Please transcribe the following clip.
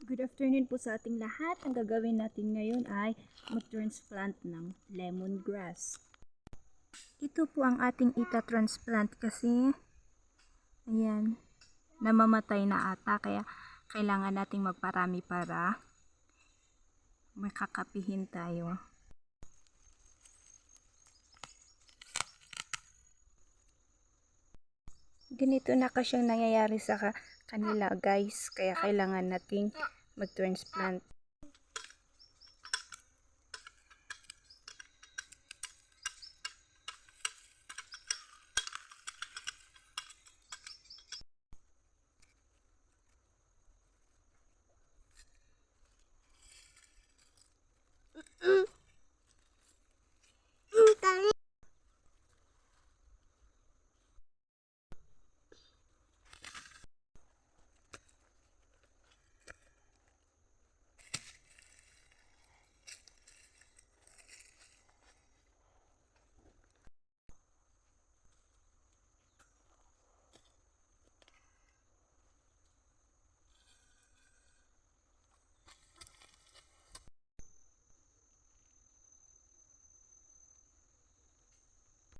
Good afternoon po sa ating lahat. Ang gagawin natin ngayon ay mag-transplant ng lemongrass. Ito po ang ating ita-transplant kasi ayan, namamatay na ata kaya kailangan nating magparami para makakapihin tayo. Ganito na kasyang nangyayari sa kanila guys, kaya kailangan nating mag-transplant.